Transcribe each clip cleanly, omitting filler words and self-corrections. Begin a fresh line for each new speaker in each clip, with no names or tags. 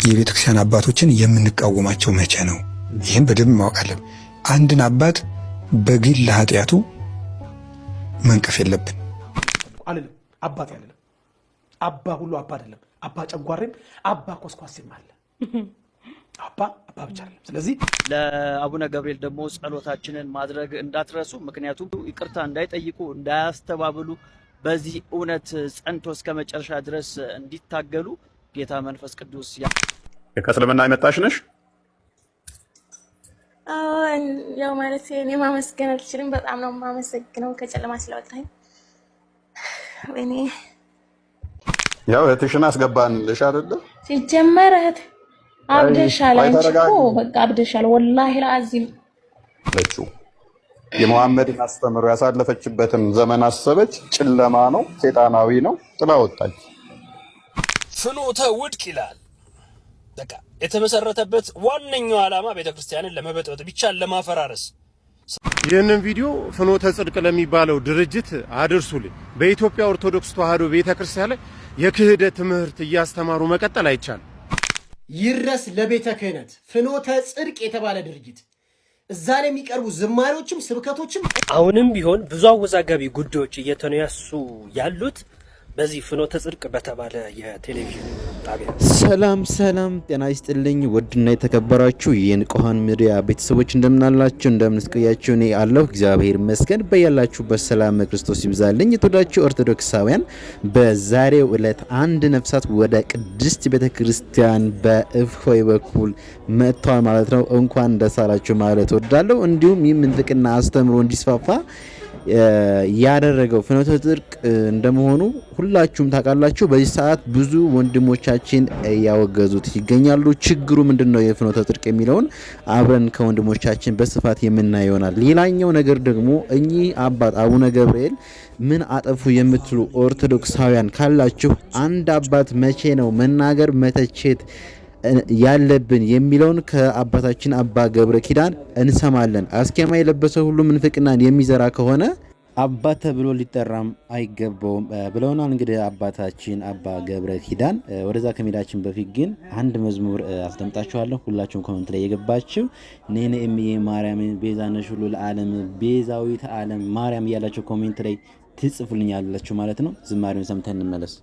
የቤተክርስቲያን አባቶችን የምንቃወማቸው መቼ ነው? ይህን በደንብ ማወቅ አለብን። አንድን አባት በግል ኃጢአቱ መንቀፍ የለብን።
አልልም አባት ያለለም አባ ሁሉ አባ አይደለም። አባ ጨጓሬም አባ ኮስኳሴም አለ። አባ ብቻ አይደለም። ስለዚህ
ለአቡነ ገብርኤል ደግሞ ጸሎታችንን ማድረግ እንዳትረሱ። ምክንያቱም ይቅርታ እንዳይጠይቁ እንዳያስተባብሉ በዚህ እውነት ጸንቶ እስከ መጨረሻ ድረስ እንዲታገሉ ጌታ መንፈስ ቅዱስ
ከእስልምና የመጣሽ ነሽ?
ያው ማለት እኔ ማመስገን አልችልም። በጣም ነው የማመሰግነው ከጨለማ ስለወጣኝ። ወይኔ
ያው እህትሽን አስገባንልሽ አይደለ?
ሲጀመር አብደሻል፣ አንቺ እኮ በቃ አብደሻል። ወላሂ ለአዚም
ለቹ የሙሐመድን አስተምሮ ያሳለፈችበትን ዘመን አሰበች። ጨለማ ነው፣ ሴጣናዊ ነው፣ ጥላ ወጣች።
ፍኖተ ውድቅ ይላል። በቃ የተመሰረተበት ዋነኛው ዓላማ ቤተክርስቲያንን ለመበጥበጥ ቢቻል ለማፈራረስ።
ይህንን ቪዲዮ ፍኖተ ጽድቅ ለሚባለው ድርጅት አድርሱልኝ። በኢትዮጵያ ኦርቶዶክስ ተዋሕዶ ቤተክርስቲያን ላይ የክህደት ትምህርት እያስተማሩ መቀጠል አይቻልም።
ይድረስ ለቤተ ክህነት ፍኖተ ጽድቅ የተባለ ድርጅት እዛ ላይ የሚቀርቡ ዝማሬዎችም ስብከቶችም
አሁንም ቢሆን ብዙ አወዛጋቢ ጉዳዮች እየተነሱ ያሉት በዚህ ፍኖተ ጽድቅ በተባለ የቴሌቪዥን ጣቢያ።
ሰላም ጤና ይስጥልኝ ውድና የተከበራችሁ የንቁሃን ሚዲያ ቤተሰቦች እንደምናላችሁ እንደምንስቆያችሁ እኔ አለሁ እግዚአብሔር ይመስገን። በያላችሁበት ሰላም ክርስቶስ ይብዛልኝ። የተወዳችሁ ኦርቶዶክሳውያን በዛሬው ዕለት አንድ ነፍሳት ወደ ቅድስት ቤተክርስቲያን በእፎይ በኩል መጥተዋል ማለት ነው። እንኳን ደስ አላችሁ ማለት እወዳለሁ። እንዲሁም ይህ ምንጥቅና አስተምሮ እንዲስፋፋ ያደረገው ፍኖተ ጽድቅ እንደመሆኑ ሁላችሁም ታውቃላችሁ። በዚህ ሰዓት ብዙ ወንድሞቻችን ያወገዙት ይገኛሉ። ችግሩ ምንድነው የፍኖተ ጽድቅ የሚለውን አብረን ከወንድሞቻችን በስፋት የምናየው ይሆናል። ሌላኛው ነገር ደግሞ እኚህ አባት አቡነ ገብርኤል ምን አጠፉ የምትሉ ኦርቶዶክሳውያን ካላችሁ አንድ አባት መቼ ነው መናገር መተቸት ያለብን የሚለውን ከአባታችን አባ ገብረ ኪዳን እንሰማለን። አስኬማ የለበሰ ሁሉ ምንፍቅናን የሚዘራ ከሆነ አባት ተብሎ ሊጠራም አይገባውም ብለውናል። እንግዲህ አባታችን አባ ገብረ ኪዳን ወደዛ ከሜዳችን በፊት ግን አንድ መዝሙር አስደምጣችኋለሁ። ሁላችሁም ኮሜንት ላይ የገባችሁ ነነ እምዬ ማርያም ቤዛነሽ ሁሉ ለዓለም ቤዛዊት ዓለም ማርያም እያላችሁ ኮሜንት ላይ ትጽፉልኛላችሁ ማለት ነው። ዝማሬውን ሰምተን እንመለስ።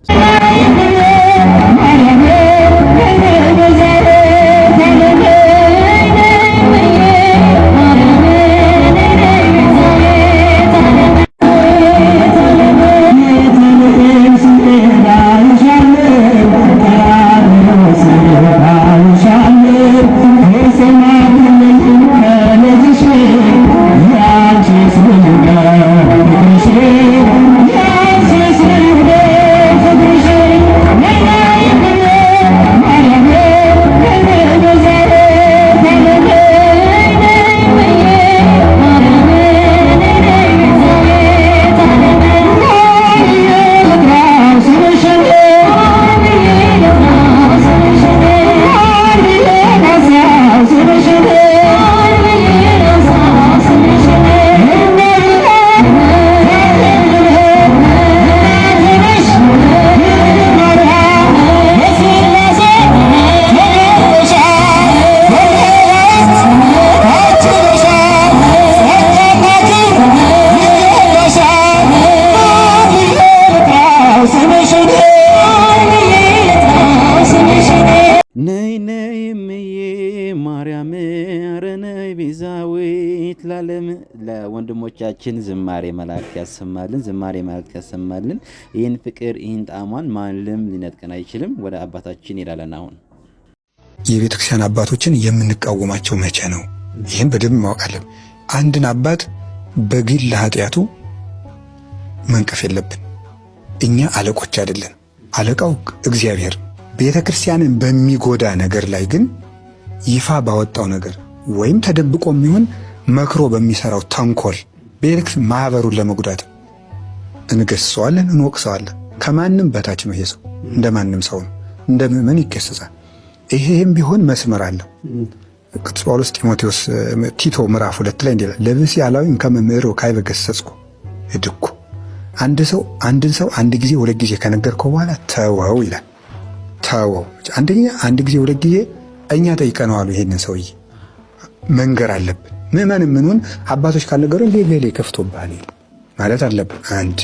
ለወንድሞቻችን ዝማሬ መላእክት ያሰማልን፣ ዝማሬ መላእክት ያሰማልን። ይህን ፍቅር ይህን ጣዕሟን ማንም ሊነጥቀን አይችልም። ወደ አባታችን ይላለን። አሁን
የቤተክርስቲያን አባቶችን የምንቃወማቸው መቼ ነው? ይህን በደንብ ማወቅ አለብን። አንድን አባት በግል ኃጢአቱ መንቀፍ የለብን። እኛ አለቆች አይደለን። አለቃው እግዚአብሔር። ቤተክርስቲያንን በሚጎዳ ነገር ላይ ግን ይፋ ባወጣው ነገር ወይም ተደብቆ የሚሆን መክሮ በሚሰራው ተንኮል ቤተክርስቲያን ማህበሩን ለመጉዳት እንገስጸዋለን፣ እንወቅሰዋለን። ከማንም በታች ነው ይሄ ሰው፣ እንደማንም ሰው ነው፣ እንደ ምእመን ይገሰጻል። ይሄም ቢሆን መስመር አለው። ቅዱስ ጳውሎስ ቲቶ ምዕራፍ 2 ላይ እንዲላል ለብሲ ያላዊም ከመምህር ካይበ ገሰጽኩ እድኩ። አንድን ሰው አንድ ጊዜ ሁለት ጊዜ ከነገርከው በኋላ ተወው ይላል። ተወው። አንደኛ አንድ ጊዜ ሁለት ጊዜ እኛ ጠይቀነዋል። ይሄንን ሰውዬ መንገር አለብን። ምዕመን ምኑን አባቶች ካልነገሩ ሌሌ ከፍቶብሃል ማለት አለብን። አንድ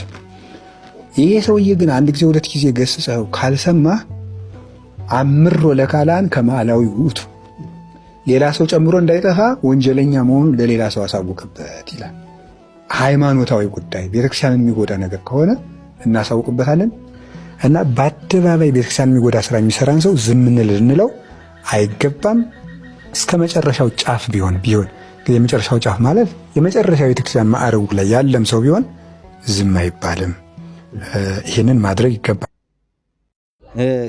ይሄ ሰውዬ ግን አንድ ጊዜ ሁለት ጊዜ ገስጸው ካልሰማ አምሮ ለካላን ከማላዊ ውቱ ሌላ ሰው ጨምሮ እንዳይጠፋ ወንጀለኛ መሆኑን ለሌላ ሰው አሳውቅበት ይላል። ሃይማኖታዊ ጉዳይ ቤተክርስቲያንን የሚጎዳ ነገር ከሆነ እናሳውቅበታለን እና በአደባባይ ቤተክርስቲያንን የሚጎዳ ስራ የሚሰራን ሰው ዝም ልንለው አይገባም። እስከ መጨረሻው ጫፍ ቢሆን የመጨረሻው ጫፍ ማለት የመጨረሻው ቤተክርስቲያን ማዕረጉ ላይ ያለም ሰው ቢሆን ዝም አይባልም። ይህንን ማድረግ ይገባል።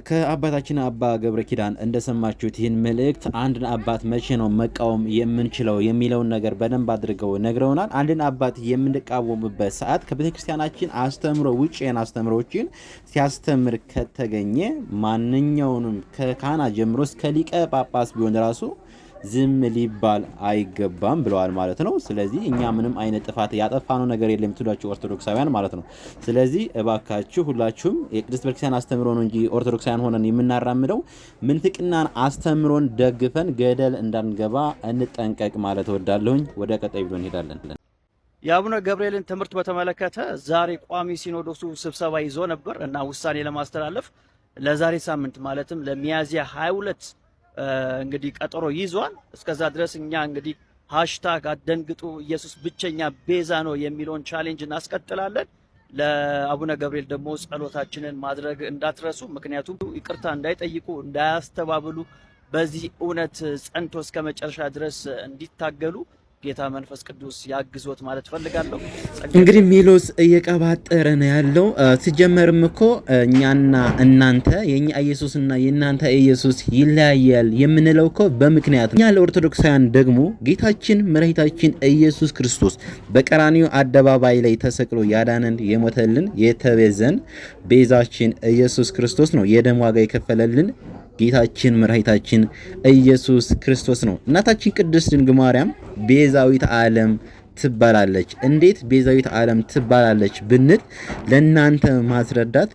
ከአባታችን አባ ገብረ ኪዳን እንደሰማችሁት ይህን መልእክት አንድን አባት መቼ ነው መቃወም የምንችለው የሚለውን ነገር በደንብ አድርገው ነግረውናል። አንድን አባት የምንቃወምበት ሰዓት ከቤተ ክርስቲያናችን አስተምሮ ውጭ አስተምሮችን ሲያስተምር ከተገኘ ማንኛውንም ከካህናት ጀምሮ እስከ ሊቀ ጳጳስ ቢሆን ራሱ ዝም ሊባል አይገባም ብለዋል ማለት ነው። ስለዚህ እኛ ምንም አይነት ጥፋት ያጠፋነው ነገር የለም የምትሏቸው ኦርቶዶክሳውያን ማለት ነው። ስለዚህ እባካችሁ ሁላችሁም የቅድስት ቤተክርስቲያን አስተምሮ ነው እንጂ ኦርቶዶክሳውያን ሆነን የምናራምደው ምንፍቅናን አስተምሮን ደግፈን ገደል እንዳንገባ እንጠንቀቅ ማለት እወዳለሁኝ። ወደ ቀጣይ ቪዲዮ እንሄዳለን።
የአቡነ ገብርኤልን ትምህርት በተመለከተ ዛሬ ቋሚ ሲኖዶሱ ስብሰባ ይዞ ነበር እና ውሳኔ ለማስተላለፍ ለዛሬ ሳምንት ማለትም ለሚያዝያ 22 እንግዲህ ቀጠሮ ይዟል። እስከዛ ድረስ እኛ እንግዲህ ሃሽታግ አደንግጡ ኢየሱስ ብቸኛ ቤዛ ነው የሚለውን ቻሌንጅ እናስቀጥላለን። ለአቡነ ገብርኤል ደግሞ ጸሎታችንን ማድረግ እንዳትረሱ። ምክንያቱም ይቅርታ እንዳይጠይቁ እንዳያስተባብሉ በዚህ እውነት ጸንቶ እስከ መጨረሻ ድረስ እንዲታገሉ ጌታ መንፈስ ቅዱስ ያግዞት ማለት ፈልጋለሁ።
እንግዲህ ሚሎስ እየቀባጠረ ነው ያለው። ሲጀመርም እኮ እኛና እናንተ የኛ ኢየሱስና የእናንተ ኢየሱስ ይለያያል የምንለው እኮ በምክንያት ነው። እኛ ለኦርቶዶክሳውያን ደግሞ ጌታችን መድኃኒታችን ኢየሱስ ክርስቶስ በቀራንዮ አደባባይ ላይ ተሰቅሎ ያዳነን የሞተልን የተቤዘን ቤዛችን ኢየሱስ ክርስቶስ ነው። የደም ዋጋ የከፈለልን ጌታችን መድኃኒታችን ኢየሱስ ክርስቶስ ነው። እናታችን ቅድስት ድንግል ማርያም ቤዛዊት ዓለም ትባላለች። እንዴት ቤዛዊት ዓለም ትባላለች ብንል ለእናንተ ማስረዳት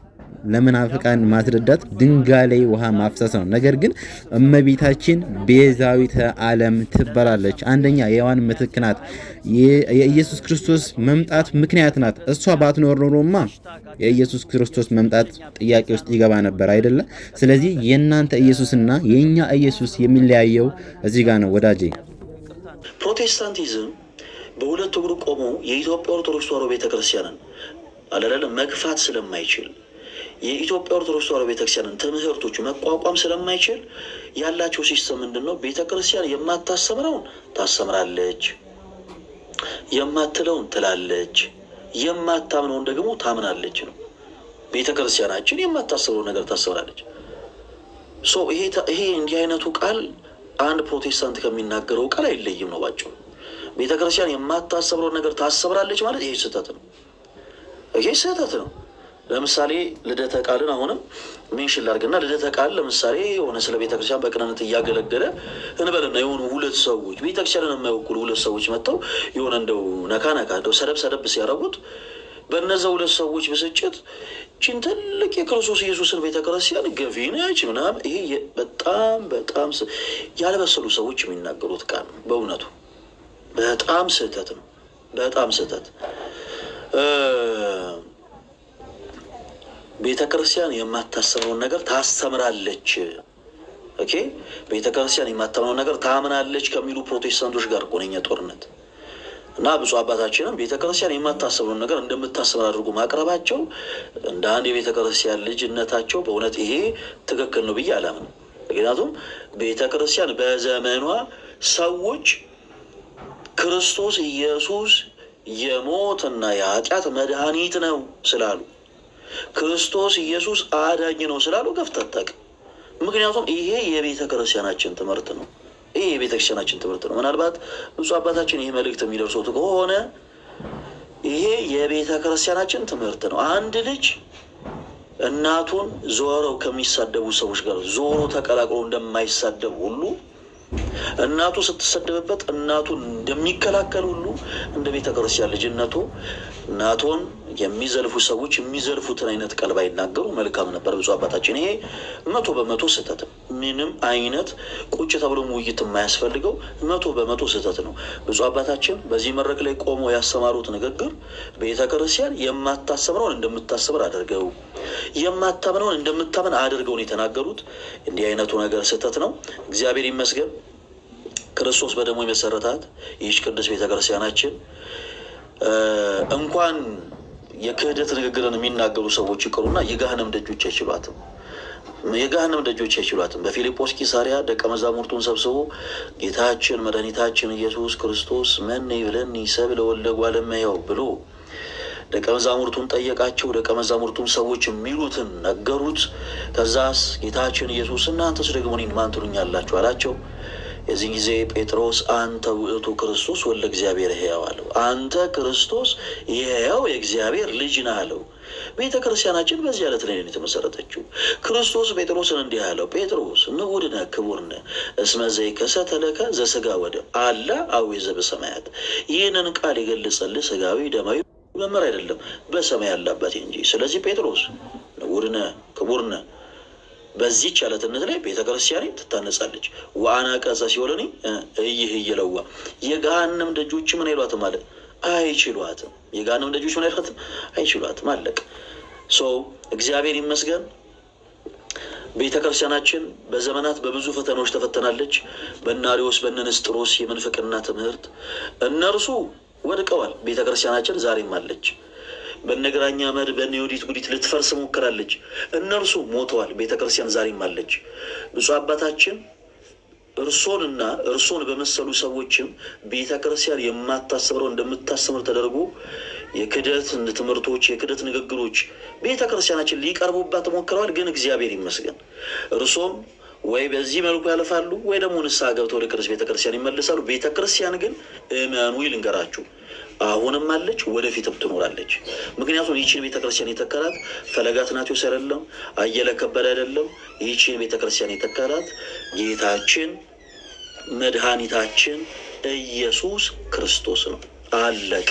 ለመናፍቃን ማስረዳት ድንጋይ ላይ ውሃ ማፍሰስ ነው። ነገር ግን እመቤታችን ቤዛዊተ ዓለም ትባላለች። አንደኛ የሔዋን ምትክ ናት። የኢየሱስ ክርስቶስ መምጣት ምክንያት ናት። እሷ ባትኖር ኖሮማ የኢየሱስ ክርስቶስ መምጣት ጥያቄ ውስጥ ይገባ ነበር አይደለ? ስለዚህ የእናንተ ኢየሱስና የኛ ኢየሱስ የሚለያየው እዚህ ጋር ነው ወዳጄ።
ፕሮቴስታንቲዝም በሁለት እግሩ ቆሞ የኢትዮጵያ ኦርቶዶክስ ተዋሕዶ ቤተክርስቲያንን አለለ መግፋት ስለማይችል የኢትዮጵያ ኦርቶዶክስ ተዋሕዶ ቤተክርስቲያንን ትምህርቶቹ መቋቋም ስለማይችል ያላቸው ሲስተም ምንድነው? ቤተክርስቲያን የማታስተምረውን ታስተምራለች፣ የማትለውን ትላለች፣ የማታምነውን ደግሞ ታምናለች ነው። ቤተክርስቲያናችን የማታስተምረው ነገር ታስተምራለች። ይሄ እንዲህ አይነቱ ቃል አንድ ፕሮቴስታንት ከሚናገረው ቃል አይለይም ነው ባጭሩ። ቤተክርስቲያን የማታስተምረው ነገር ታስተምራለች ማለት ይሄ ስህተት ነው። ይሄ ስህተት ነው። ለምሳሌ ልደተ ቃልን አሁንም ሜንሽን ላድርግና ልደተ ቃል ለምሳሌ የሆነ ስለ ቤተክርስቲያን በቅንነት እያገለገለ እንበልና የሆኑ ሁለት ሰዎች ቤተክርስቲያንን የማይወክሉ ሁለት ሰዎች መጥተው የሆነ እንደው ነካ እንደው ሰደብ ሲያደርጉት በእነዚያ ሁለት ሰዎች ብስጭት ችን ትልቅ የክርስቶስ ኢየሱስን ቤተክርስቲያን ገፊ ነች ምናምን፣ ይሄ በጣም ያልበሰሉ ሰዎች የሚናገሩት ቃል ነው። በእውነቱ በጣም ስህተት ነው። በጣም ስህተት። ቤተክርስቲያን የማታስተምረውን ነገር ታስተምራለች። ኦኬ፣ ቤተክርስቲያን የማታምነውን ነገር ታምናለች ከሚሉ ፕሮቴስታንቶች ጋር እኮ ነው የእኛ ጦርነት። እና ብፁዕ አባታችንም ቤተክርስቲያን የማታስተምረውን ነገር እንደምታስተምር አድርጎ ማቅረባቸው እንደ አንድ የቤተክርስቲያን ልጅነታቸው በእውነት ይሄ ትክክል ነው ብዬ አላምንም። ምክንያቱም ቤተክርስቲያን በዘመኗ ሰዎች ክርስቶስ ኢየሱስ የሞትና የኃጢአት መድኃኒት ነው ስላሉ፣ ክርስቶስ ኢየሱስ አዳኝ ነው ስላሉ ገፍተጠቅ። ምክንያቱም ይሄ የቤተ ክርስቲያናችን ትምህርት ነው። ይሄ የቤተ ክርስቲያናችን ትምህርት ነው። ምናልባት ብፁዕ አባታችን ይህ መልእክት የሚደርሱት ከሆነ ይሄ የቤተ ክርስቲያናችን ትምህርት ነው። አንድ ልጅ እናቱን ዞረው ከሚሳደቡ ሰዎች ጋር ዞሮ ተቀላቅሎ እንደማይሳደብ ሁሉ እናቱ ስትሰደብበት እናቱን እንደሚከላከል ሁሉ እንደ ቤተ ክርስቲያን ልጅነቱ እናቱን የሚዘልፉ ሰዎች የሚዘልፉትን አይነት ቃል ባይናገሩ መልካም ነበር። ብፁዕ አባታችን ይሄ 100% ስህተት ነው። ምንም አይነት ቁጭ ተብሎ ውይይት የማያስፈልገው 100% ስህተት ነው። ብፁዕ አባታችን በዚህ መድረክ ላይ ቆሞ ያስተማሩት ንግግር ቤተ ክርስቲያን የማታሰምረውን እንደምታሰምር አድርገው የማታምነውን እንደምታምን አድርገው ነው የተናገሩት። እንዲህ አይነቱ ነገር ስህተት ነው። እግዚአብሔር ይመስገን ክርስቶስ በደሙ የመሰረታት ይህች ቅዱስ ቤተ ክርስቲያናችን እንኳን የክህደት ንግግርን የሚናገሩ ሰዎች ይቅሩና የገሃነም ደጆች አይችሏትም። የገሃነም ደጆች አይችሏትም። በፊልጶስ ቂሳሪያ ደቀ መዛሙርቱን ሰብስቦ ጌታችን መድኃኒታችን ኢየሱስ ክርስቶስ መን ይብለኒ ሰብእ ለወልደ እጓለ እመሕያው ብሎ ደቀ መዛሙርቱን ጠየቃቸው። ደቀ መዛሙርቱን ሰዎች የሚሉትን ነገሩት። ከዛስ ጌታችን ኢየሱስ እናንተስ ደግሞ እኔን ማን ትሉኛላችሁ አላቸው። የዚህ ጊዜ ጴጥሮስ አንተ ውእቱ ክርስቶስ ወልደ እግዚአብሔር ሕያው አለው። አንተ ክርስቶስ የሕያው የእግዚአብሔር ልጅ ነህ አለው። ቤተ ክርስቲያናችን በዚህ ዕለት ላይ ነው የተመሰረተችው። ክርስቶስ ጴጥሮስን እንዲህ አለው፣ ጴጥሮስ ንዑድ ነህ ክቡር ነህ እስመ ዘይከሰተ ለከ ዘሥጋ ወደም አላ አቡየ ዘበሰማያት። ይህንን ቃል የገለጸልህ ሥጋዊ ደማዊ መመር አይደለም በሰማይ ያለ አባቴ እንጂ። ስለዚህ ጴጥሮስ ንዑድ ነህ ክቡር ነህ። በዚህች ዕለትነት ላይ ቤተ ክርስቲያኔ ትታነጻለች። ወአናቀጸ ሲኦልኒ ኢይህየለዋ የገሃነም ደጆች ምን አይሏትም አለ አይችሏትም። የገሃነም ደጆች ምን አይሏትም አይችሏትም። አለቅ እግዚአብሔር ይመስገን። ቤተ ክርስቲያናችን በዘመናት በብዙ ፈተናዎች ተፈተናለች። በእነ አርዮስ በእነ ንስጥሮስ የምንፍቅና ትምህርት እነርሱ ወድቀዋል። ቤተ ክርስቲያናችን ዛሬም አለች። በነግራኛ መድ በነ ዮዲት ጉዲት ልትፈርስ ሞክራለች። እነርሱ ሞተዋል። ቤተ ክርስቲያን ዛሬም አለች። ብፁዕ አባታችን እርሶንና እርሶን በመሰሉ ሰዎችም ቤተ ክርስቲያን የማታሰምረው እንደምታሰምር ተደርጎ የክደት ትምህርቶች፣ የክደት ንግግሮች ቤተ ክርስቲያናችን ሊቀርቡባት ሞክረዋል። ግን እግዚአብሔር ይመስገን እርሶም ወይ በዚህ መልኩ ያልፋሉ ወይ ደግሞ ንስሐ ገብተው ወደ ቅዱስ ቤተ ክርስቲያን ይመልሳሉ። ቤተ ክርስቲያን ግን እመኑ ልንገራችሁ አሁንም አለች፣ ወደፊትም ትኖራለች። ምክንያቱም ይህችን ቤተ ክርስቲያን የተከላት ፈለገ አትናቴዎስ አይደለም፣ አየለ ከበደ አይደለም። ይህችን ቤተ ክርስቲያን የተከላት ጌታችን መድኃኒታችን ኢየሱስ ክርስቶስ ነው። አለቀ።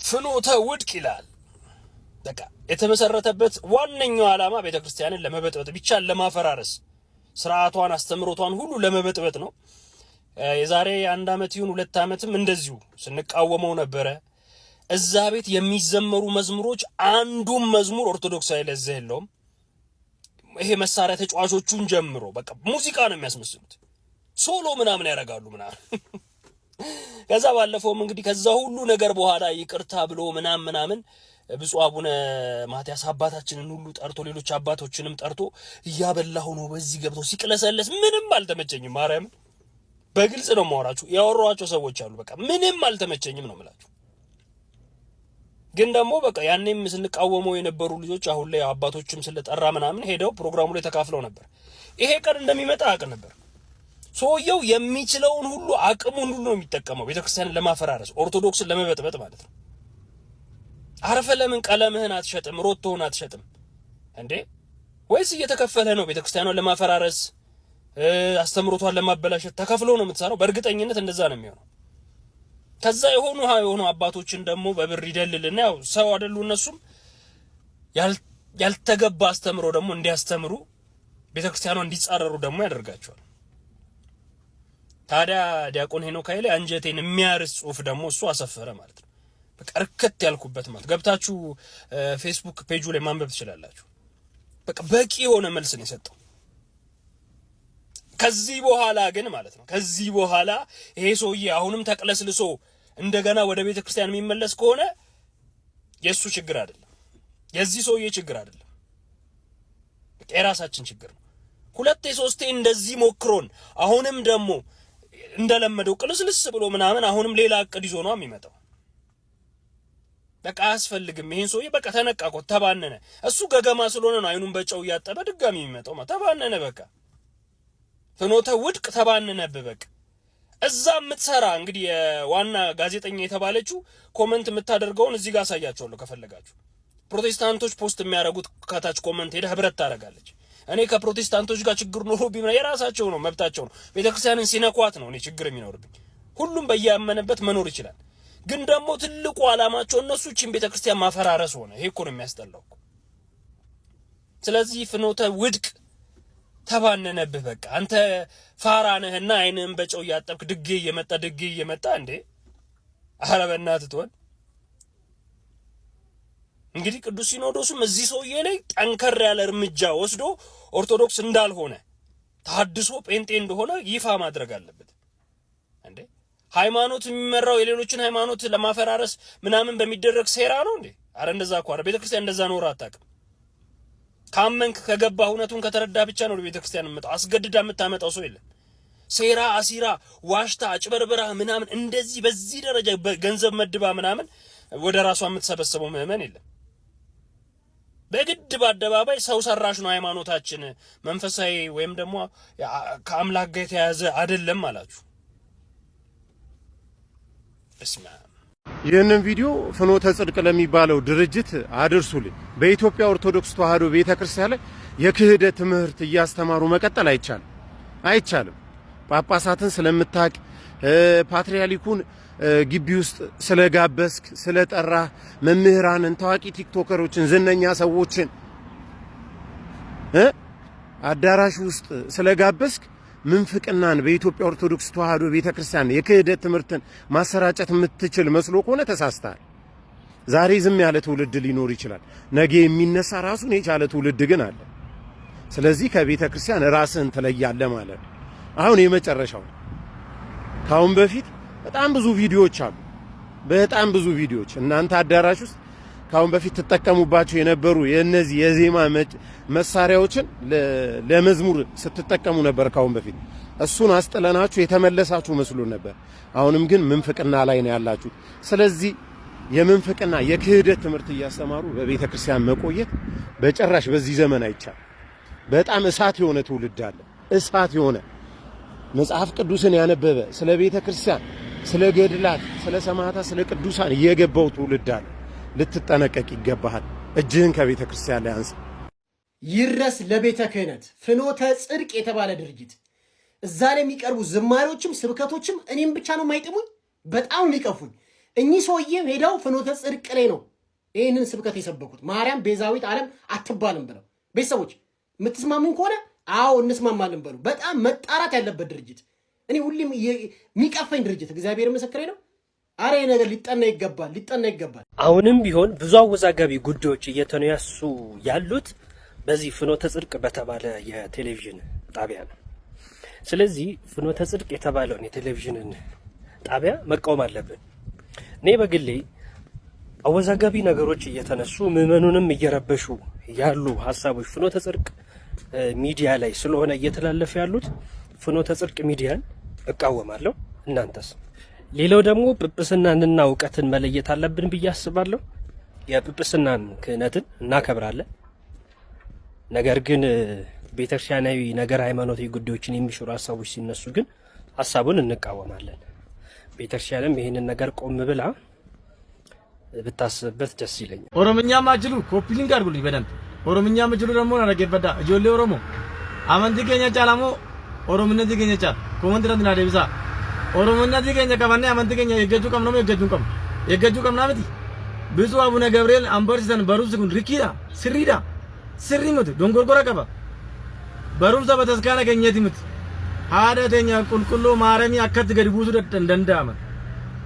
ፍኖተ ውድቅ ይላል። በቃ የተመሰረተበት ዋነኛው ዓላማ ቤተ ክርስቲያንን ለመበጥበጥ ብቻ ለማፈራረስ ስርዓቷን አስተምሮቷን ሁሉ ለመበጥበጥ ነው። የዛሬ 1 ዓመት ይሁን 2 ዓመትም እንደዚሁ ስንቃወመው ነበረ። እዛ ቤት የሚዘመሩ መዝሙሮች አንዱም መዝሙር ኦርቶዶክሳዊ ለዛ የለውም። ይሄ መሳሪያ ተጫዋቾቹን ጀምሮ በቃ ሙዚቃ ነው የሚያስመስሉት። ሶሎ ምናምን ያደርጋሉ ምናምን። ከዛ ባለፈውም እንግዲህ ከዛ ሁሉ ነገር በኋላ ይቅርታ ብሎ ምናምን ብፁዕ አቡነ ማትያስ አባታችንን ሁሉ ጠርቶ ሌሎች አባቶችንም ጠርቶ እያበላሁ ነው በዚህ ገብቶ ሲቅለሰለስ ምንም አልተመቸኝም። ማርያም በግልጽ ነው ማወራችሁ። ያወሯቸው ሰዎች አሉ። በቃ ምንም አልተመቸኝም ነው የምላችሁ። ግን ደግሞ በቃ ያኔም ስንቃወመው የነበሩ ልጆች አሁን ላይ አባቶችም ስለጠራ ምናምን ሄደው ፕሮግራሙ ላይ ተካፍለው ነበር። ይሄ ቀን እንደሚመጣ አቅ ነበር። ሰውየው የሚችለውን ሁሉ አቅሙን ሁሉ ነው የሚጠቀመው ቤተክርስቲያንን ለማፈራረስ፣ ኦርቶዶክስን ለመበጥበጥ ማለት ነው። አረፈ ለምን ቀለምህን አትሸጥም? ሮቶውን አትሸጥም እንዴ? ወይስ እየተከፈለ ነው ቤተክርስቲያኗን ለማፈራረስ አስተምሮቷን ለማበላሸት ተከፍሎ ነው የምትሰራው? በእርግጠኝነት እንደዛ ነው የሚሆነው። ከዛ የሆኑ አባቶችን ደግሞ በብር ይደልልና ያው ሰው አይደሉ እነሱም ያልተገባ አስተምሮ ደግሞ እንዲያስተምሩ ቤተክርስቲያኗን እንዲጻረሩ ደግሞ ያደርጋቸዋል። ታዲያ ዲያቆን ሄኖክ ኃይሌ አንጀቴን የሚያርስ ጽሁፍ ደግሞ እሱ አሰፈረ ማለት ነው። በቃ እርከት ያልኩበት ማለት ገብታችሁ ፌስቡክ ፔጁ ላይ ማንበብ ትችላላችሁ። በቃ በቂ የሆነ መልስ ነው የሰጠው። ከዚህ በኋላ ግን ማለት ነው ከዚህ በኋላ ይሄ ሰውዬ አሁንም ተቅለስልሶ እንደገና ወደ ቤተ ክርስቲያን የሚመለስ ከሆነ የሱ ችግር አይደለም፣ የዚህ ሰውዬ ችግር አይደለም፣ በቃ የራሳችን ችግር ነው። 2 3 እንደዚህ ሞክሮን አሁንም ደግሞ እንደለመደው ቅልስልስ ብሎ ምናምን አሁንም ሌላ እቅድ ይዞ ነው የሚመጣው። በቃ አያስፈልግም። ይሄን ሰውዬ በቃ ተነቃቆ ተባነነ። እሱ ገገማ ስለሆነ ነው አይኑን በጨው እያጠበ ድጋሚ የሚመጣው። ተባነነ በቃ ፍኖተ ውድቅ ተባነነብህ። በቃ እዛ የምትሰራ እንግዲህ የዋና ጋዜጠኛ የተባለችው ኮመንት የምታደርገውን እዚህ ጋር አሳያቸዋለሁ ከፈለጋችሁ። ፕሮቴስታንቶች ፖስት የሚያደርጉት ከታች ኮመንት ሄደ ህብረት ታደርጋለች። እኔ ከፕሮቴስታንቶች ጋር ችግር ኖሮብኝ የራሳቸው ነው መብታቸው ነው። ቤተክርስቲያንን ሲነኳት ነው እኔ ችግር የሚኖርብኝ። ሁሉም በያመነበት መኖር ይችላል። ግን ደግሞ ትልቁ ዓላማቸው እነሱ እቺን ቤተክርስቲያን ማፈራረስ ሆነ። ይሄ እኮ ነው የሚያስጠላው። ስለዚህ ፍኖተ ውድቅ ተባነነብህ። በቃ አንተ ፋራ ነህና አይንህን በጨው ያጠብክ ድጌ እየመጣ እንዴ! ኧረ በእናትህ ትሆን። እንግዲህ ቅዱስ ሲኖዶሱም እዚህ ሰውዬ ላይ ጠንከር ያለ እርምጃ ወስዶ ኦርቶዶክስ እንዳልሆነ ተሐድሶ ጴንጤ እንደሆነ ይፋ ማድረግ አለበት እንዴ! ሃይማኖት የሚመራው የሌሎችን ሃይማኖት ለማፈራረስ ምናምን በሚደረግ ሴራ ነው እንዴ? አረ እንደዛ እኮ ቤተክርስቲያን እንደዛ ኖር አታውቅም። ካመንክ ከገባ እውነቱን ከተረዳ ብቻ ነው ቤተክርስቲያን የምትመጣው። አስገድዳ የምታመጣው ሰው የለም። ሴራ አሲራ ዋሽታ አጭበርብራ ምናምን እንደዚህ በዚህ ደረጃ ገንዘብ መድባ ምናምን ወደ ራሷ የምትሰበሰበው ምዕመን የለም። በግድ በአደባባይ ሰው ሰራሽ ነው ሃይማኖታችን፣ መንፈሳዊ ወይም ደግሞ ከአምላክ ጋር የተያያዘ አይደለም አላችሁ። እስማ
ይህንን ቪዲዮ ፍኖተ ጽድቅ ለሚባለው ድርጅት አድርሱልኝ። በኢትዮጵያ ኦርቶዶክስ ተዋሕዶ ቤተክርስቲያን ላይ የክህደት ትምህርት እያስተማሩ መቀጠል አይቻልም። ጳጳሳትን ስለምታቅ ፓትርያርኩን ግቢ ውስጥ ስለጋበስክ ስለጠራ መምህራንን፣ ታዋቂ ቲክቶከሮችን፣ ዝነኛ ሰዎችን አዳራሽ ውስጥ ስለጋበስክ ምንፍቅናን በኢትዮጵያ ኦርቶዶክስ ተዋሕዶ ቤተክርስቲያን የክህደት ትምህርትን ማሰራጨት የምትችል መስሎ ከሆነ ተሳስተሃል። ዛሬ ዝም ያለ ትውልድ ሊኖር ይችላል። ነገ የሚነሳ ራሱን የቻለ ትውልድ ግን አለ። ስለዚህ ከቤተክርስቲያን ራስህን ትለያለህ ማለት ነው። አሁን የመጨረሻው ካሁን በፊት በጣም ብዙ ቪዲዮዎች አሉ። በጣም ብዙ ቪዲዮዎች እናንተ አዳራሽ ውስጥ ካሁን በፊት ተጠቀሙባቸው የነበሩ የነዚህ የዜማ መሳሪያዎችን ለመዝሙር ስትጠቀሙ ነበር ካሁን በፊት። እሱን አስጥለናችሁ የተመለሳችሁ መስሎን ነበር። አሁንም ግን ምንፍቅና ላይ ነው ያላችሁት። ስለዚህ የምንፍቅና የክህደት ትምህርት እያስተማሩ በቤተ ክርስቲያን መቆየት በጭራሽ በዚህ ዘመን አይቻልም። በጣም እሳት የሆነ ትውልድ አለ። እሳት የሆነ መጽሐፍ ቅዱስን ያነበበ ስለ ቤተ ክርስቲያን፣ ስለ ገድላት፣ ስለ ሰማዕታት፣ ስለ ቅዱሳን የገባው ትውልድ አለ። ልትጠነቀቅ ይገባሃል። እጅህን ከቤተ ክርስቲያን ላይ አንሳ።
ይድረስ ለቤተ ክህነት ፍኖተ ጽድቅ የተባለ ድርጅት እዛ ላይ የሚቀርቡ ዝማሬዎችም ስብከቶችም እኔም ብቻ ነው የማይጥሙኝ፣ በጣም የሚቀፉኝ። እኚህ ሰውዬ ሄደው ፍኖተ ጽድቅ ላይ ነው ይህንን ስብከት የሰበኩት። ማርያም ቤዛዊት ዓለም አትባልም ብለው። ቤተሰቦች የምትስማሙኝ ከሆነ አዎ እንስማማለን በሉ። በጣም መጣራት ያለበት ድርጅት፣ እኔ ሁሌም የሚቀፈኝ ድርጅት፣ እግዚአብሔር ምስክሬ ነው። አረ ነገር ሊጠና ይገባል።
አሁንም ቢሆን ብዙ አወዛጋቢ ጉዳዮች እየተነሱ ያሉት በዚህ ፍኖተ ጽድቅ በተባለ የቴሌቪዥን ጣቢያ ነው። ስለዚህ ፍኖተ ጽድቅ የተባለውን የቴሌቪዥንን ጣቢያ መቃወም አለብን። እኔ በግሌ አወዛጋቢ ነገሮች እየተነሱ ምዕመኑንም እየረበሹ ያሉ ሀሳቦች ፍኖተ ጽድቅ ሚዲያ ላይ ስለሆነ እየተላለፉ ያሉት ፍኖተ ጽድቅ ሚዲያን እቃወማለሁ። እናንተስ? ሌላው ደግሞ ጵጵስናንና እውቀትን መለየት አለብን ብዬ አስባለሁ። የጵጵስናን ክህነትን እናከብራለን። ነገር ግን ቤተክርስቲያናዊ ነገር ሃይማኖታዊ ጉዳዮችን የሚሽሩ ሀሳቦች ሲነሱ ግን ሀሳቡን እንቃወማለን። ቤተክርስቲያንም ይህንን ነገር ቆም ብላ ብታስብበት ደስ ይለኛል።
ኦሮምኛ ማጅሉ ኮፒ ሊንክ አድርጉልኝ በደንብ። ኦሮምኛ ማጅሉ ደግሞ ናረገበዳ ጆሌ ኦሮሞ አመንቲ ገኛ ጫላሞ ኦሮምነቲ ገኛ ጫል ኮመንት ረንና ደብሳ ኦሮሞነቲ ገኛ ከማነ አመንቲ ገኛ የገጁ ቀም ነው የገጁ ቀም ናምቲ ብፁዕ አቡነ ገብርኤል አንበርሰን በሩስ ኩን ሪኪዳ ስሪሙት ዶንጎርጎራ ቀባ በሩምሳ በተስካነ ገኘቲሙት ሃዳተኛ ቁልቁሎ ማረሚ አከት ገድቡሱ ደንዳማ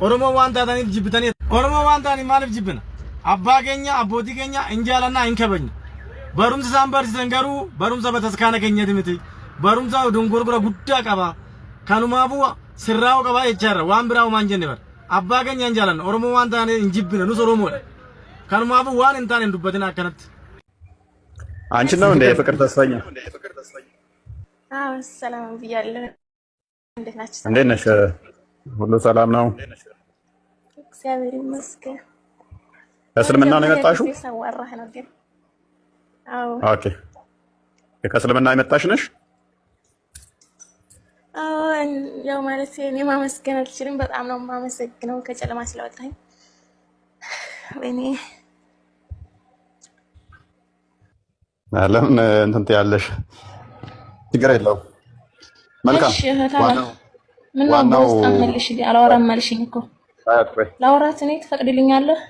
ኦሮሞ ዋንታታኒ ጅብታኒ ኦሮሞ ዋንታኒ ማለፍ ጅብና አባ ገኛ አቦቲ ገኛ እንጃላና አይንከበኝ በሩምሳ ሳምበርሰን ገሩ በሩምሳ በተስካነ ገኘቲሙት በሩምሳ ዶንጎርጎራ ጉዳ ቀባ ካኑማቡ ስራው ቀባ ይቻራ ዋን ብራው ማንጀን ነበር አባ ገኛ እንጃላና ኦሮሞ ዋንታኒ እንጅብና ኑስ ኦሮሞ ካኑማቡ ዋን እንታን እንዱበትና ከነት
አንቺ ነው እንደ ፍቅር ተስፋኛ?
አዎ ሰላም ብያለሁ። እንዴት ናችሁ?
እንዴት ነሽ? ሁሉ ሰላም ነው?
እግዚአብሔር ይመስገን።
ከእስልምና ነው የመጣሽው?
ሰዋራህ ነው ግን። አዎ
ኦኬ። ከእስልምና የመጣሽ ነሽ?
አዎ ያው ማለት እኔ ማመስገን አልችልም። በጣም ነው የማመሰግነው ከጨለማ ስለወጣኝ። ወይኔ
ለምን እንትን ትያለሽ? ችግር የለውም። መልካም
ዋናው መልሽ አላወራም መልሽኝ እኮ
ሀያት ቆይ
ላውራት እኔ ትፈቅድልኛለህ?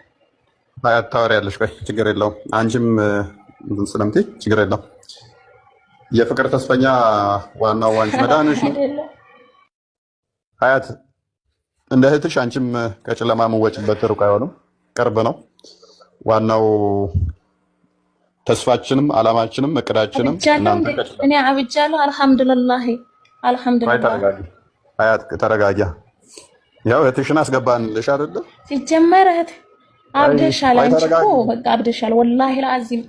ሀያት ታወሪያለሽ። ቆይ ችግር የለውም። አንቺም እንትን ስለምትይ ችግር የለውም። የፍቅር ተስፈኛ ዋናው ዋንጭ መዳንሽ ነው ሀያት። እንደ እህትሽ አንቺም ከጨለማ የምወጭበት ሩቅ አይሆንም፣ ቅርብ ነው። ዋናው ተስፋችንም አላማችንም እቅዳችንም እናንተ
እኔ አብጃለሁ። አልሐምዱሊላህ አልሐምዱሊላህ።
ተረጋጊ ሀያት ተረጋጊ። ያው እህትሽን አስገባንልሽ አይደለ?
ሲጀመር እህት አብደሻል። አንቺ እኮ በቃ አብደሻል። ወላሂ ለአዚም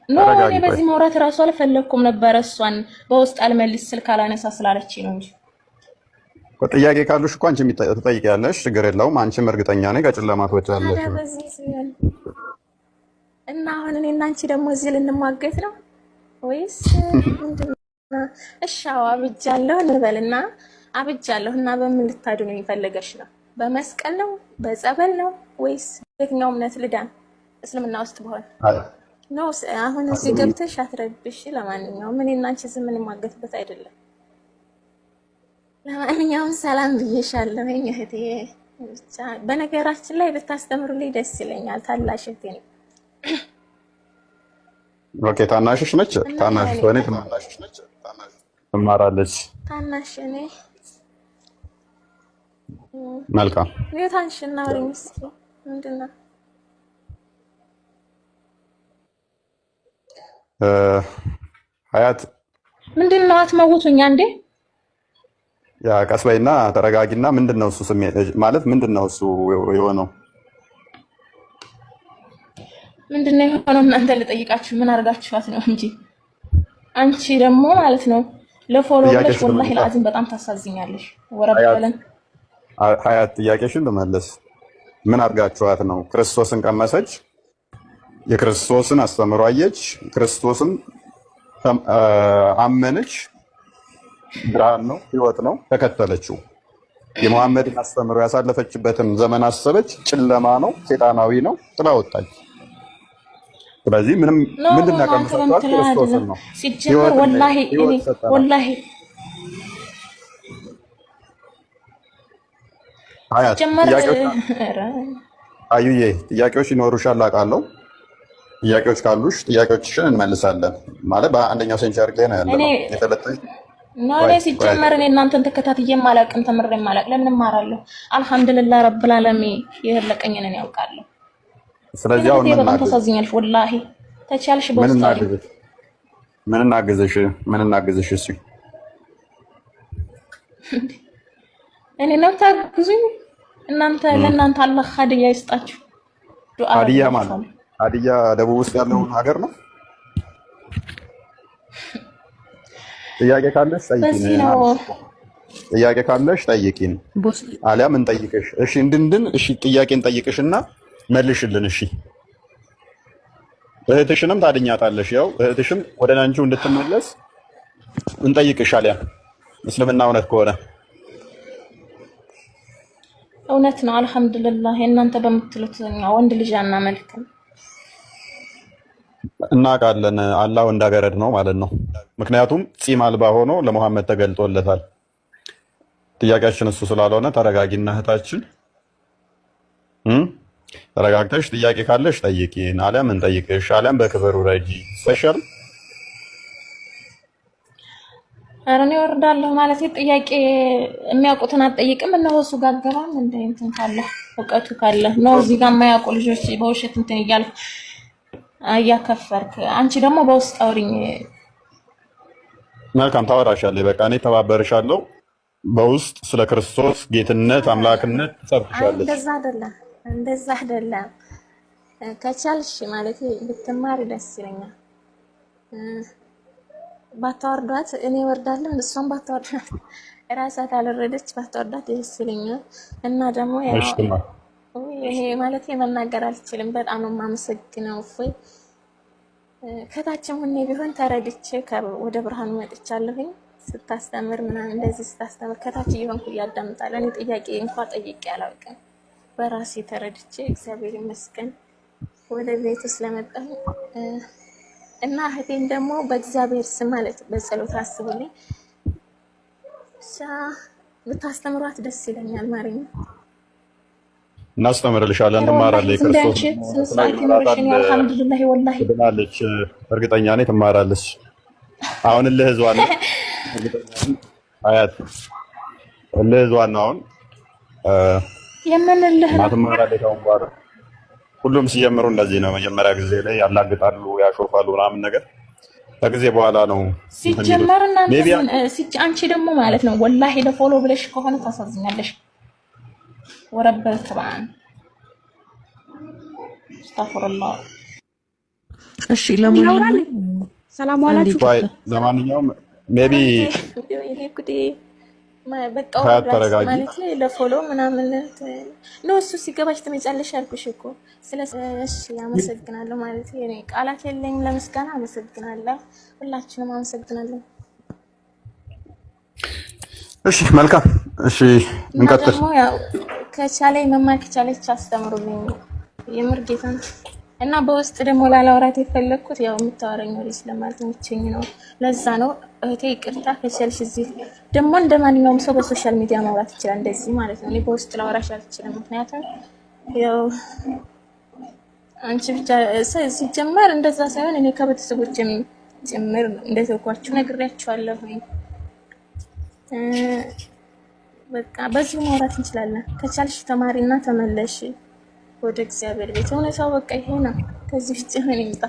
ኖ እኔ በዚህ ማውራት እራሱ አልፈለኩም ነበር። እሷን በውስጥ አልመልስ ስልክ አላነሳ ስላለች ነው እንጂ
ጥያቄ ካሉሽ እኮ አንቺም ትጠይቂያለሽ። ችግር የለውም። አንቺም እርግጠኛ ነኝ ከጨለማ ትወጫለሽ።
እና አሁን እኔ እና አንቺ ደግሞ እዚህ ልንሟገት ነው ወይስ ምንድነው? እሺ አብጃለሁ እንበልና አብጃለሁ እና በምን ልታድኑ የፈለገሽ ነው? በመስቀል ነው? በጸበል ነው? ወይስ የትኛው እምነት ልዳን? እስልምና ውስጥ በሆነ ነው። አሁን እዚህ ገብተሽ አትረብሽ። ለማንኛውም እኔ እና አንቺ ዝም እንሟገትበት አይደለም። ለማንኛውም ሰላም ብዬሻለሁ እህቴ። ብቻ በነገራችን ላይ ብታስተምሩልኝ ደስ ይለኛል። ታላሽ እህቴ ነኝ።
ኦኬ ታናሽሽ ነች? ታናሽ ሆነ ታናሽሽ ነች? ታናሽ ትማራለች።
ታናሽ እኔ
መልካም
የታንሽና ወሬ እስኪ ምንድነው?
ሀያት
ምንድነው? አትመውቱኛ እንዴ?
ያ ቀስ በይና ተረጋጊና። ምንድነው እሱ ስሜት ማለት ምንድነው እሱ የሆነው?
ምንድነው የሆነው? እናንተ ልጠይቃችሁ ምን አድርጋችኋት ነው እንጂ አንቺ ደግሞ ማለት ነው ለፎሎ ብለሽ ወላሂ ለአዚም በጣም ታሳዝኛለሽ። ወረበለን
ሀያት ጥያቄሽን ልመለስ። ምን አድርጋችኋት ነው? ክርስቶስን ቀመሰች፣ የክርስቶስን አስተምሮ አየች፣ ክርስቶስን አመነች። ብርሃን ነው፣ ህይወት ነው፣ ተከተለችው። የመሐመድን አስተምሮ ያሳለፈችበትን ዘመን አሰበች፣ ጨለማ ነው፣ ሴጣናዊ ነው፣ ጥላ ወጣች። ስለዚህ ምንም ምንድን ነው ቀምሰቷት? ክርስቶስን ነው
ሲጀመር ወላሂ እኔ ወላሂ
አዩዬ ጥያቄዎች ይኖሩሻል አውቃለሁ። ጥያቄዎች ካሉሽ ጥያቄዎችሽን እንመልሳለን። ማለት በአንደኛው ሴንቸሪ ላይ ነው ያለው የተለጠፈ
ነው። ሲጀመር እኔ እናንተን ተከታትዬም አላውቅም፣ ተምሬም አላውቅም። ለምን እማራለሁ? አልሐምዱሊላህ ረብል ዓለሚን የለቀኝን እኔ ያውቃለሁ።
ስለዚህ አሁን
በጣም ተሳዝኛለሽ ወላሂ። ተቻልሽ በውስጣሪ
ምን እናግዝሽ? እሺ
እኔ ነው ታግዙኝ እናንተ። ለእናንተ አላህ ሀዲያ ይስጣችሁ። ዱአ
ሀዲያ ማለት ሀዲያ ደቡብ ውስጥ ያለውን ሀገር ነው። ጥያቄ ካለሽ ጠይቂኝ። ጥያቄ ካለሽ ጠይቂኝ፣ አሊያም እንጠይቅሽ። እሺ እንድንድን እሺ ጥያቄ እንጠይቅሽና መልሽልን። እሺ እህትሽንም ታድኛታለሽ። ያው እህትሽም ወደ አንቺው እንድትመለስ እንጠይቅሽ። አሊያም እስልምና እውነት ከሆነ
እውነት ነው። አልሐምዱሊላህ እናንተ በምትሉት ወንድ ልጅ አናመልክም።
እናውቃለን። አላህ ወንዳገረድ ነው ማለት ነው። ምክንያቱም ጺም አልባ ሆኖ ለመሐመድ ተገልጦለታል። ጥያቄያችን እሱ ስላልሆነ ተረጋጊና እህታችን ተረጋግተሽ ጥያቄ ካለሽ ጠይቂን፣ አሊያም እንጠይቅሽ፣ አሊያም በክብር ውረጂ። ስፔሻል
ኧረ እኔ እወርዳለሁ ማለት ጥያቄ የሚያውቁትን አትጠይቅም። እነሆ እሱ ጋር ገባም እንደ እንትን ካለ እውቀቱ ካለ ነው እዚህ ጋር የማያውቁ ልጆች በውሸት እንትን እያልኩ እያከፈርክ አንቺ ደግሞ በውስጥ አውሪኝ።
መልካም ታወራሻለህ። በቃ እኔ ተባበርሻለሁ። በውስጥ ስለ ክርስቶስ ጌትነት አምላክነት ትሰብክሻለሽ።
እንደዛ አይደለም። ከቻልሽ ማለት ብትማሪ ደስ ይለኛል። ባታወርዷት እኔ ወርዳለሁ፣ እሷም ባታወርዷት እራሳት አልወረደች ባታወርዷት ደስ ይለኛል። እና ደግሞ ይሄ ማለት መናገር አልችልም። በጣም ነው የማመሰግነው። እፎይ ከታችም ሁኔ ቢሆን ተረድቼ ወደ ብርሃኑ መጥቻለሁኝ። ስታስተምር ምናምን እንደዚህ ስታስተምር ከታች እየሆንኩ እያዳምጣለሁ። እኔ ጥያቄ እንኳን ጠይቄ አላውቅም። በራሴ ተረድቼ እግዚአብሔር ይመስገን ወደ ቤቱ ስለመጣሁ እና እህቴን ደግሞ በእግዚአብሔር ስም ማለት በጸሎት አስቡልኝ። ብታስተምሯት ደስ ይለኛል። ማርያም
እናስተምርልሻለን፣ ትማራለች። ክርስቶስ
አልሐምዱሊላህ ወላሂ
ትድናለች፣ እርግጠኛ ነኝ ትማራለች። አሁን እልህ ህዝዋን አያት እልህ ህዝዋን ነው አሁን
የምንልህ ነው።
ትማራለች። አሁን በኋላ ሁሉም ሲጀምሩ እንደዚህ ነው። መጀመሪያ ጊዜ ላይ ያላግጣሉ፣ ያሾፋሉ ምናምን ነገር ከጊዜ በኋላ ነው
ሲጀመር። እናንተ አንቺ ደግሞ ማለት ነው ወላሂ ለፎሎ ብለሽ ከሆነ ታሳዝኛለሽ። ወረበል ተባን አስተግፍሩላህ። እሺ ለማንኛውም ሰላም አላችሁ።
ለማንኛውም ሜቢ
በቃው ማለት ነው ለፎሎ ምናምን ነው። እሱ ሲገባሽ ትመጫለሽ አልኩሽ እኮ። ስለዚህ አመሰግናለሁ ማለት ነው። እኔ ቃላት የለኝም ለምስጋና። አመሰግናለሁ፣ ሁላችሁንም አመሰግናለሁ። እሺ
መልካም። እሺ እንቀጥል።
ያው ከቻለኝ መማር ከቻለች አስተምሩልኝ የምር ጌታን እና በውስጥ ደግሞ ላላወራት የፈለኩት ያው የምታወራኝ ወሬ ስለማልተመቸኝ ነው። ለዛ ነው እህቴ ይቅርታ። ከቻልሽ እዚህ ደግሞ እንደማንኛውም ሰው በሶሻል ሚዲያ ማውራት ይችላል እንደዚህ ማለት ነው። እኔ በውስጥ ላወራሽ አልችልም። ምክንያቱም ያው አንቺ ብቻ ሲጀመር እንደዛ ሳይሆን እኔ ከቤተሰቦቼም ጭምር እንደተኳችሁ ነግሬያችኋለሁ። በቃ በዚህ ማውራት እንችላለን። ከቻልሽ ተማሪና ተመለሽ ወደ እግዚአብሔር ቤት። እውነታው በቃ ይሄ ነው። ከዚህ ውጭ ምን ይምጣ?